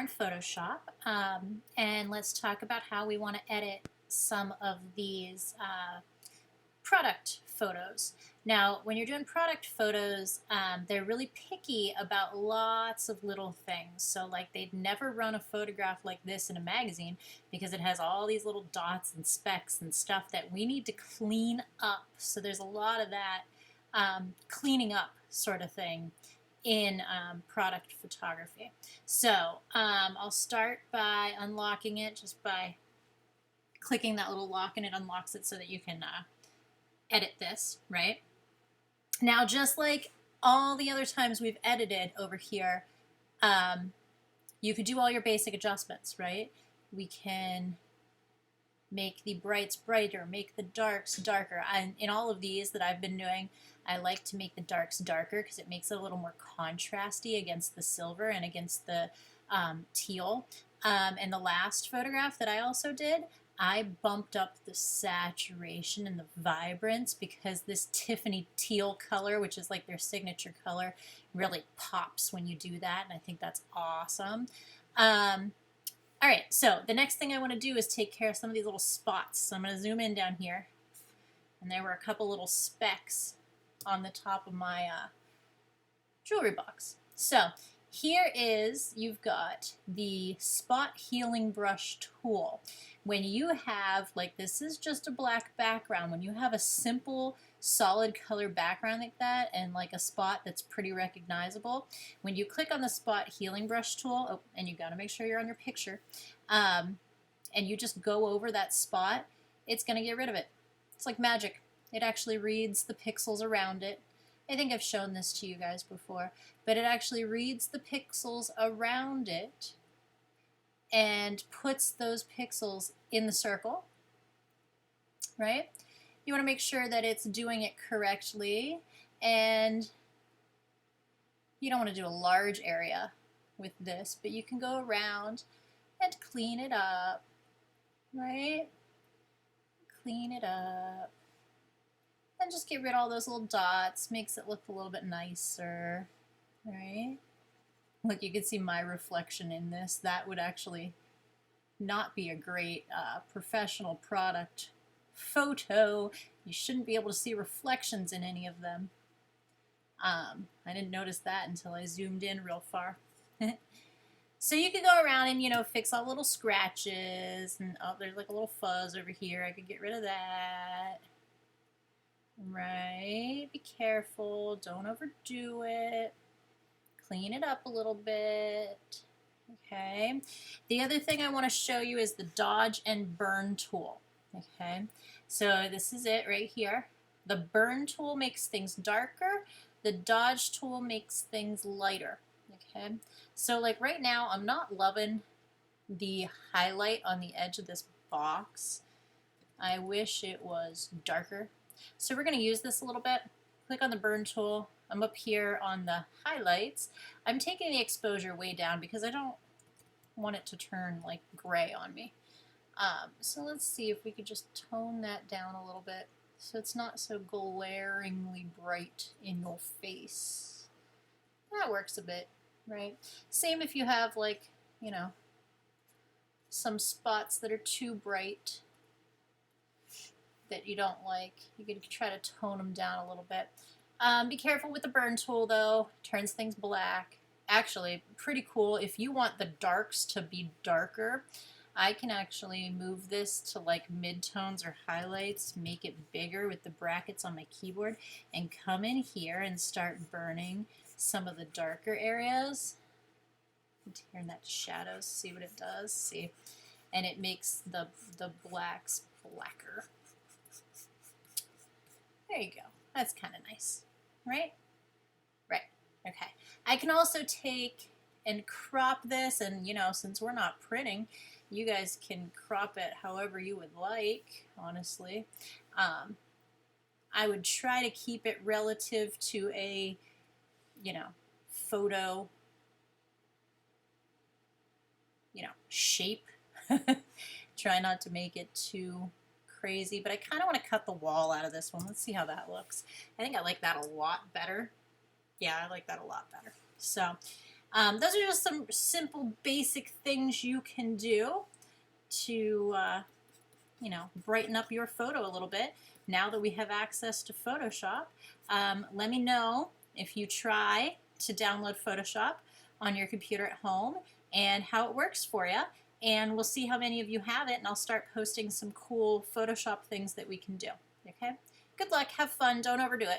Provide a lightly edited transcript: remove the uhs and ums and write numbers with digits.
in Photoshop, and let's talk about how we want to edit some of these product photos. Now, when you're doing product photos, they're really picky about lots of little things. So like they'd never run a photograph like this in a magazine because it has all these little dots and specks and stuff that we need to clean up. So there's a lot of that cleaning up sort of thing in product photography. So I'll start by unlocking it just by clicking that little lock, and it unlocks it so that you can edit this, right? Now, just like all the other times we've edited over here, you could do all your basic adjustments, right? We can make the brights brighter, make the darks darker. And in all of these that I've been doing, I like to make the darks darker because it makes it a little more contrasty against the silver and against the teal. And the last photograph that I also did, I bumped up the saturation and the vibrance because this Tiffany teal color, which is like their signature color, really pops when you do that, and I think that's awesome. All right, so the next thing I want to do is take care of some of these little spots. So I'm going to zoom in down here, and there were a couple little specks on the top of my jewelry box. So here is, you've got the spot healing brush tool. When you have, like, this is just a black background, when you have a simple solid color background like that and like a spot that's pretty recognizable, when you click on the spot healing brush tool, oh, and you got to make sure you're on your picture, and you just go over that spot, it's going to get rid of it. It's like magic. It actually reads the pixels around it. I think I've shown this to you guys before, but it actually reads the pixels around it and puts those pixels in the circle, right? You want to make sure that it's doing it correctly, and you don't want to do a large area with this, but you can go around and clean it up, right? Clean it up. And just get rid of all those little dots, makes it look a little bit nicer, right? Look, you can see my reflection in this. That would actually not be a great professional product photo. You shouldn't be able to see reflections in any of them. I didn't notice that until I zoomed in real far. So you could go around and, you know, fix all the little scratches, and oh, there's like a little fuzz over here. I could get rid of that. Right, be careful, don't overdo it. Clean it up a little bit. Okay. The other thing I want to show you is the dodge and burn tool. Okay. So this is it right here. The burn tool makes things darker. The dodge tool makes things lighter. Okay. So like right now, I'm not loving the highlight on the edge of this box. I wish it was darker. So we're going to use this a little bit. Click on the burn tool. I'm up here on the highlights. I'm taking the exposure way down because I don't want it to turn like gray on me. So let's see if we could just tone that down a little bit so it's not so glaringly bright in your face. That works a bit, right? Same if you have, like, you know, some spots that are too bright that you don't like. You can try to tone them down a little bit. Be careful with the burn tool though, it turns things black. Actually, pretty cool. If you want the darks to be darker, I can actually move this to like midtones or highlights, make it bigger with the brackets on my keyboard, and come in here and start burning some of the darker areas. Turn that to shadows, see what it does, see. And it makes the blacks blacker. There you go. That's kind of nice, right? Right. Okay. I can also take and crop this, and, you know, since we're not printing, you guys can crop it however you would like, honestly. I would try to keep it relative to a, you know, photo, you know, shape. Try not to make it too crazy, but I kind of want to cut the wall out of this one. Let's see how that looks. I think I like that a lot better. Yeah, I like that a lot better. So Those are just some simple basic things you can do to brighten up your photo a little bit now that we have access to Photoshop. Let me know if you try to download Photoshop on your computer at home and how it works for you. And we'll see how many of you have it, and I'll start posting some cool Photoshop things that we can do. Okay? Good luck. Have fun. Don't overdo it.